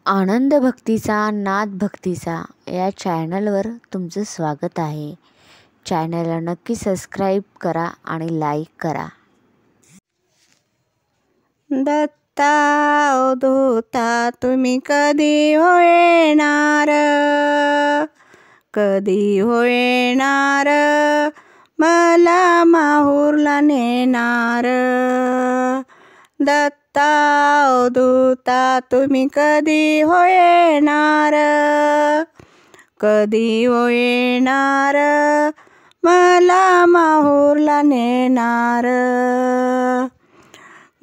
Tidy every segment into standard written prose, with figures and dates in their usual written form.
आनंद भक्तीचा नाद भक्तीचा या चॅनलवर तुमचं स्वागत आहे. चॅनलला नक्की सबस्क्राईब करा आणि लाईक करा. दत्ता अवधूता तुम्ही कधी येणार, कधी येणार, मला माहूरला नेणार. दत्ता अवधूता तुम्ही कधी येणार, कधी येणार, मला माहूरला नेणार.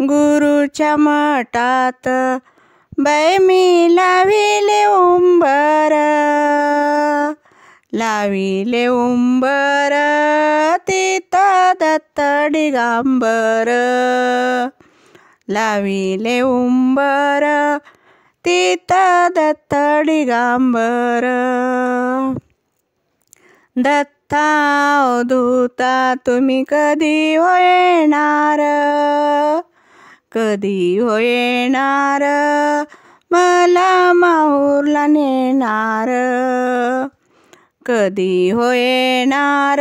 गुरुच्या मठात बाई मी लाविले उंबर, लाविले उंबर, तिथं दत्त दिगंबर. लाविले उंबर, तिथं दत्त दिगंबर. दत्ता अवधूता तुम्ही कधी येणार, कधी येणार, मला माहूरला नेणार. कधी येणार,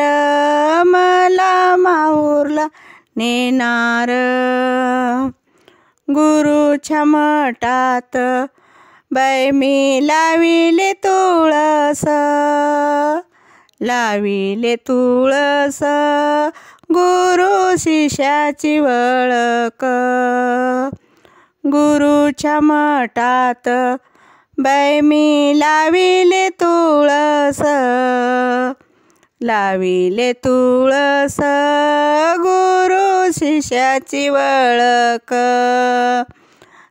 मला माहूरला नेणार. गुरुच्या मठात बाई मी लाविले तुळस, लाविले तुळस, गुरु शिष्याची वळख. गुरुच्या मठात बाई मी लाविले तुळस, लाविले तुळस, गुरु शिष्याची वळख.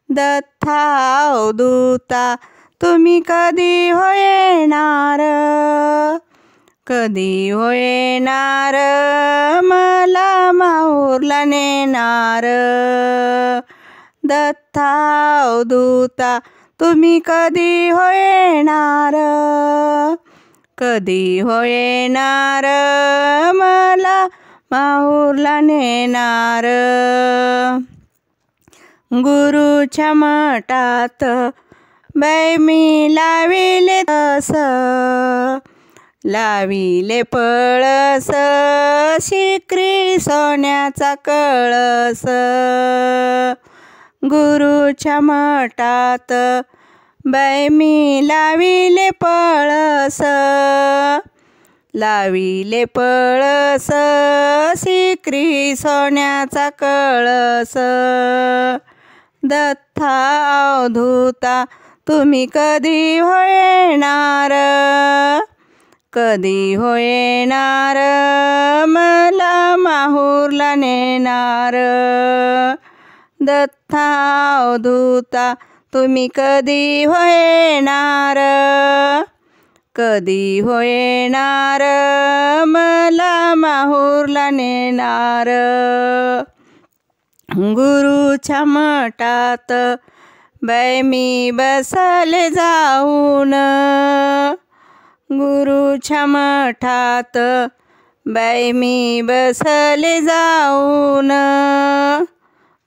दत्ता अवधूता तुम्ही कधी येणार, कधी येणार, मला माहूरला नेणार. दत्ता अवधूता तुम्ही कधी येणार, कधी येणार, मला माहूरला नेणार. गुरुच्या मठात बाई मी लाविले तस, लाविले पळस, शिकरी सोन्याचा कळस. गुरुच्या मठात बाई मी लाविले पळस, लाविले पळस, शिकरी सोन्याचा कळस. दत्ता अवधूता तुम्ही कधी येणार, कधी येणार, मला माहूरला नेणार. दत्ता अवधूता तुम्ही कधी येणार, कधी येणार, मला माहूरला नेणार. गुरुच्या मठात बाई मी बसले जाऊन, गुरुच्या मठात बाई मी बसले जाऊन,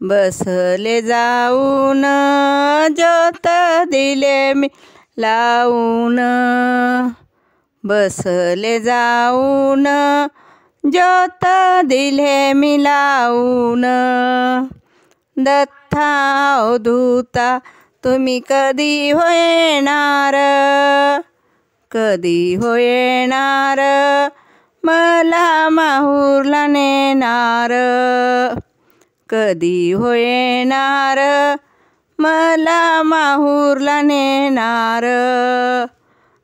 बसले जाऊन, ज्योत दिले मी लावून. बसले जाऊन, ज्योत दिले मी लावून. दत्ता अवधूता तुम्ही कधी येणार, कधी येणार, मला माहूरला नेणार. कधी येणार, मला माहूरला नेणार.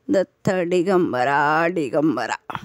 दत्त दिगंबरा दिगंबरा.